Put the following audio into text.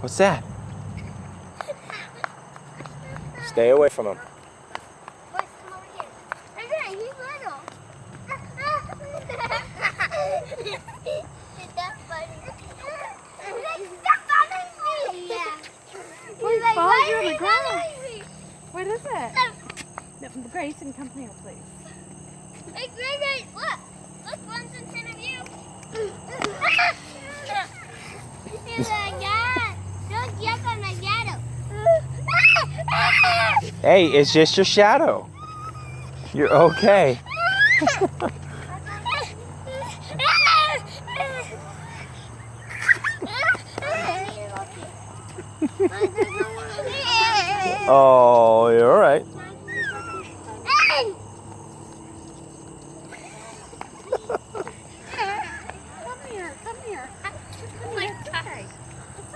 What's that? Stay away from him. Boys, come over here. Okay, he's little. That's funny. He's like, stop following me. Yeah. He's like, follows why you on are the you ground. following me? What is it? No, Grayson, come here, please. Hey, Gray, look. Look, one's in front of you. He's like, God, don't yuck on my shadow. Hey, it's just your shadow. You're okay. Oh, you're all right.